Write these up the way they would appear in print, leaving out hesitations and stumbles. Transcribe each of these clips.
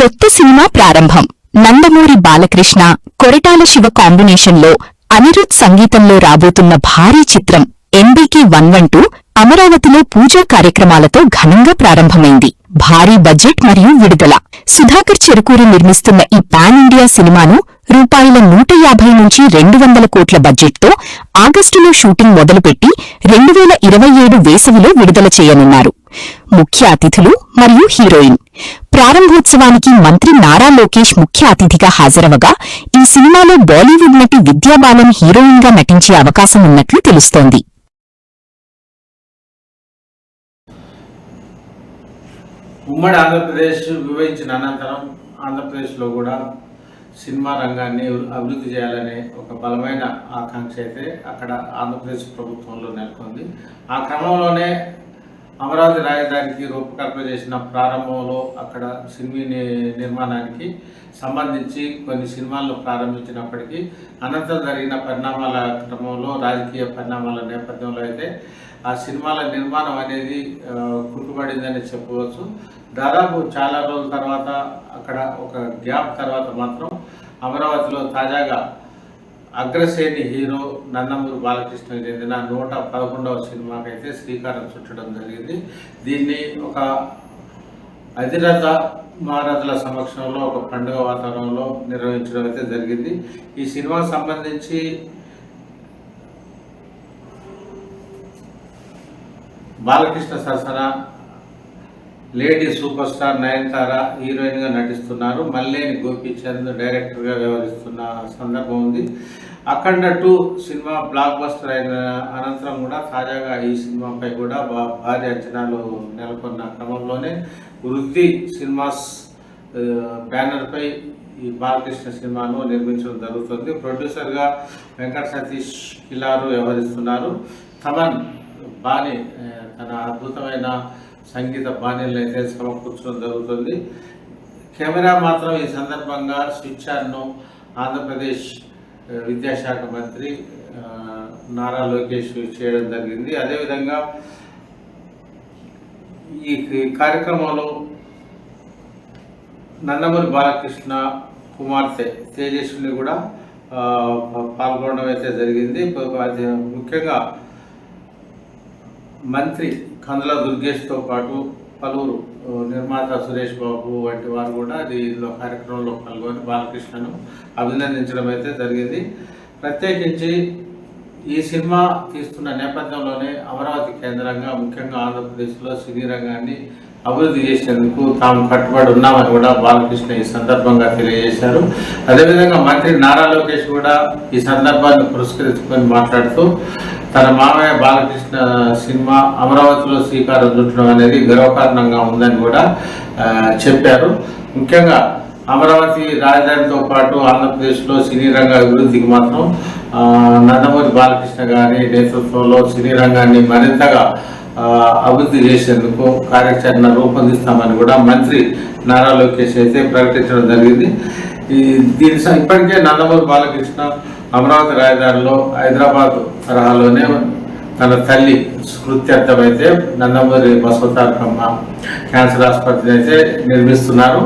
కొత్త సినిమా ప్రారంభం. నందమూరి బాలకృష్ణ, కొరటాల శివ కాంబినేషన్లో అనిరుద్ సంగీతంలో రాబోతున్న భారీ చిత్రం NBK 112 అమరావతిలో పూజా కార్యక్రమాలతో ఘనంగా ప్రారంభమైంది. భారీ బడ్జెట్ మరియు విడుదల. సుధాకర్ చెరుకూరు నిర్మిస్తున్న ఈ పాన్ ఇండియా సినిమాను రూపాయల 150 నుంచి 200 కోట్ల బడ్జెట్తో ఆగస్టులో షూటింగ్ మొదలుపెట్టి 2027 వేసవిలో విడుదల చేయనున్నారు. ముఖ్య అతిథులు మరియు హీరోయిన్. ప్రారంభోత్సవానికి మంత్రి నారా లోకేష్ ముఖ్య అతిథిగా హాజరవగా ఈ సినిమాలో బాలీవుడ్ నటి విద్యా బాలన్ హీరోయిన్గా నటించే అవకాశం ఉన్నట్లు తెలుస్తోంది. ఉమ్మడి ఆంధ్రప్రదేశ్ విభజించిన అనంతరం ఆంధ్రప్రదేశ్లో కూడా సినిమా రంగాన్ని అభివృద్ధి చేయాలనే ఒక బలమైన ఆకాంక్ష అయితే అక్కడ ఆంధ్రప్రదేశ్ ప్రభుత్వంలో నెలకొంది. ఆ క్రమంలోనే అమరావతి రాజధానికి రూపకల్పన చేసిన ప్రారంభంలో అక్కడ సినిమా నిర్మాణానికి సంబంధించి కొన్ని సినిమాలను ప్రారంభించినప్పటికీ అనంతరం జరిగిన పరిణామాల క్రమంలో రాజకీయ పరిణామాల నేపథ్యంలో అయితే ఆ సినిమాల నిర్మాణం అనేది కుంటుపడిందని చెప్పవచ్చు. దాదాపు చాలా రోజుల తర్వాత అక్కడ ఒక గ్యాప్ తర్వాత మాత్రం అమరావతిలో తాజాగా అగ్రశ్రేణి హీరో నందమూరి బాలకృష్ణకు చెందిన 111వ సినిమాకైతే శ్రీకారం చుట్టడం జరిగింది. దీన్ని ఒక అధిరథ మహారథుల సమక్షంలో ఒక పండుగ వాతావరణంలో నిర్వహించడం అయితే జరిగింది. ఈ సినిమాకు సంబంధించి బాలకృష్ణ సరసన లేడీ సూపర్ స్టార్ నయనతార హీరోయిన్గా నటిస్తున్నారు. మల్లేని గోపీచంద్ డైరెక్టర్గా వ్యవహరిస్తున్న సందర్భం ఉంది. అఖండ 2 సినిమా బ్లాక్ బస్టర్ అయిన అనంతరం కూడా తాజాగా ఈ సినిమాపై కూడా భారీ అంచనాలు నెలకొన్న క్రమంలోనే వృద్ధి సినిమాస్ బ్యానర్పై ఈ బాలకృష్ణ సినిమాను నిర్మించడం జరుగుతుంది. ప్రొడ్యూసర్గా వెంకట సతీష్ కిలారు వ్యవహరిస్తున్నారు. తమన్ బాణి తన అద్భుతమైన సంగీత బాణీలను అయితే సమకూర్చడం జరుగుతుంది. కెమెరా మాత్రం ఈ సందర్భంగా స్విచ్ ఆన్ను ఆంధ్రప్రదేశ్ విద్యాశాఖ మంత్రి నారా లోకేష్ చేయడం జరిగింది. అదేవిధంగా ఈ కార్యక్రమంలో నందమూరి బాలకృష్ణ కుమార్తె తేజస్విని కూడా పాల్గొనడం అయితే జరిగింది. ముఖ్యంగా మంత్రి కందుల దుర్గేష్తో పాటు పలువురు నిర్మాత సురేష్ బాబు వంటి వారు కూడా దీనిలో కార్యక్రమంలో పాల్గొని బాలకృష్ణను అభినందించడం అయితే జరిగింది. ప్రత్యేకించి ఈ సినిమా తీస్తున్న నేపథ్యంలోనే అమరావతి కేంద్రంగా ముఖ్యంగా ఆంధ్రప్రదేశ్లో సినీ రంగాన్ని అభివృద్ధి చేసేందుకు తాము కట్టుబడి ఉన్నామని కూడా బాలకృష్ణ ఈ సందర్భంగా తెలియజేశారు. అదేవిధంగా మంత్రి నారా లోకేష్ కూడా ఈ సందర్భాన్ని పురస్కరించుకొని మాట్లాడుతూ తన మామయ్య బాలకృష్ణ సినిమా అమరావతిలో శ్రీకారం చుట్టడం అనేది గర్వకారణంగా ఉందని కూడా చెప్పారు. ముఖ్యంగా అమరావతి రాజధానితో పాటు ఆంధ్రప్రదేశ్లో సినీ రంగ అభివృద్ధికి మాత్రం నందమూరి బాలకృష్ణ గారి నేతృత్వంలో సినీ రంగాన్ని మరింతగా అభివృద్ధి చేసేందుకు కార్యాచరణ రూపొందిస్తామని కూడా మంత్రి నారా లోకేష్ అయితే ప్రకటించడం జరిగింది. ఇప్పటికే నందమూరి బాలకృష్ణ అమరావతి రాజధానిలో హైదరాబాద్ తరహాలోనే తన తల్లి స్మృత్యర్థమైతే నందమూరి బసవతారకమ్మ క్యాన్సర్ ఆసుపత్రిని అయితే నిర్మిస్తున్నారు.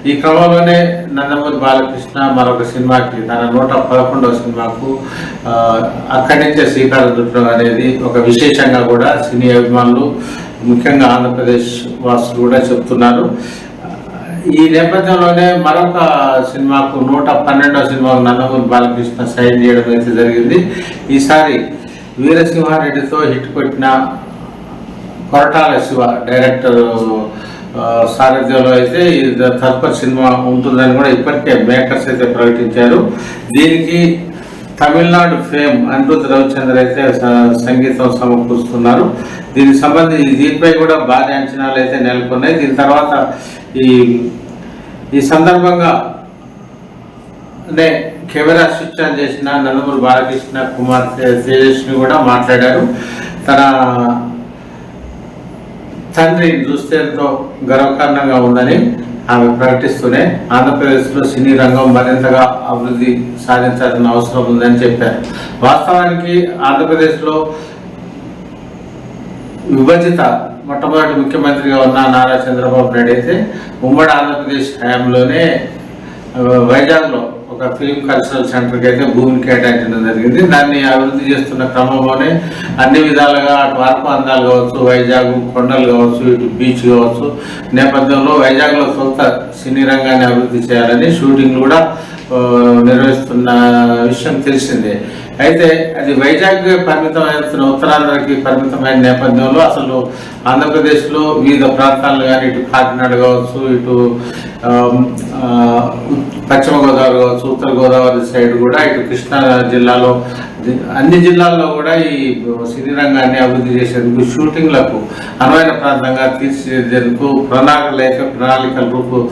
ఈ క్రమంలోనే నందమూరి బాలకృష్ణ మరొక సినిమాకి తన 111వ సినిమాకు అక్కడి నుంచే శ్రీకారం చుట్టడం అనేది ఒక విశేషంగా కూడా సినీ అభిమానులు ముఖ్యంగా ఆంధ్రప్రదేశ్ వాసులు కూడా చెప్తున్నారు. ఈ నేపథ్యంలోనే మరొక సినిమాకు 112వ సినిమాకు నందమూరి బాలకృష్ణ సైన్ చేయడం అయితే జరిగింది. ఈసారి వీరసింహారెడ్డితో హిట్ కొట్టిన కొరటాల శివ డైరెక్టర్ సారథ్యంలో అయితే తదుపరి సినిమా ఉంటుందని కూడా ఇప్పటికే మేకర్స్ అయితే ప్రకటించారు. దీనికి తమిళనాడు ఫేమ్ అనిరుద్ రవిచంద్ర అయితే సంగీతం సమకూరుస్తున్నారు. దీనికి సంబంధించి దీనిపై కూడా భారీ అంచనాలు అయితే నెలకొన్నాయి. దీని తర్వాత ఈ సందర్భంగా కెమెరా స్విచ్ ఆన్ చేసిన నందమూరి బాలకృష్ణ కుమార్తె తేజస్విని కూడా మాట్లాడారు. తన తండ్రి చూస్తే ఎంతో గర్వకారణంగా ఉందని ఆమె ప్రకటిస్తూనే ఆంధ్రప్రదేశ్లో సినీ రంగం మరింతగా అభివృద్ధి సాధించాల్సిన అవసరం ఉందని చెప్పారు. వాస్తవానికి ఆంధ్రప్రదేశ్లో విభజిత మొట్టమొదటి ముఖ్యమంత్రిగా ఉన్న నారా చంద్రబాబు నాయుడు అయితే ఉమ్మడి ఆంధ్రప్రదేశ్ హయాంలోనే వైజాగ్లో ఒక ఫిలిం కల్చరల్ సెంటర్కి అయితే భూమిని కేటాయించడం జరిగింది. దాన్ని అభివృద్ధి చేస్తున్న క్రమంలోనే అన్ని విధాలుగా అటు వరకు అందాలు కావచ్చు, వైజాగ్ కొండలు కావచ్చు, ఇటు బీచ్ కావచ్చు నేపథ్యంలో వైజాగ్లో సొంత సినీ రంగాన్ని అభివృద్ధి చేయాలని షూటింగ్ కూడా నిర్వహిస్తున్న విషయం తెలిసిందే. అయితే అది వైజాగ్ పరిమితమైన ఉత్తరాంధ్రకి పరిమితమైన నేపథ్యంలో అసలు ఆంధ్రప్రదేశ్లో వివిధ ప్రాంతాలు కానీ ఇటు కాకినాడ కావచ్చు, ఇటు పశ్చిమ గోదావరి కావచ్చు, ఉత్తర గోదావరి సైడ్ కూడా ఇటు కృష్ణా జిల్లాలో అన్ని జిల్లాల్లో కూడా ఈ సినీ రంగాన్ని అభివృద్ధి చేసేందుకు షూటింగ్లకు అనువైన ప్రాంతంగా తీర్చిదిద్దేందుకు ప్రణాళికలు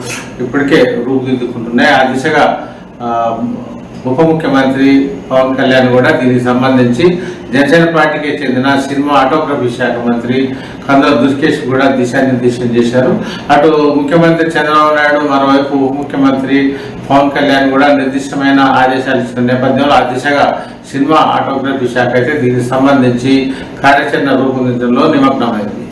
ఇప్పటికే రూపుదిద్దుకుంటున్నాయి. ఆ దిశగా ఉప ముఖ్యమంత్రి పవన్ కళ్యాణ్ కూడా దీనికి సంబంధించి జనసేన పార్టీకి చెందిన సినిమా ఆటోగ్రఫీ శాఖ మంత్రి కందుల దుర్గేష్ కూడా దిశానిర్దేశం చేశారు. అటు ముఖ్యమంత్రి చంద్రబాబు నాయుడు, మరోవైపు ఉప ముఖ్యమంత్రి పవన్ కళ్యాణ్ కూడా నిర్దిష్టమైన ఆదేశాలు ఇచ్చిన నేపథ్యంలో ఆ దిశగా సినిమా ఆటోగ్రఫీ శాఖ అయితే దీనికి సంబంధించి కార్యాచరణ రూపొందించడంలో నిమగ్నమైంది.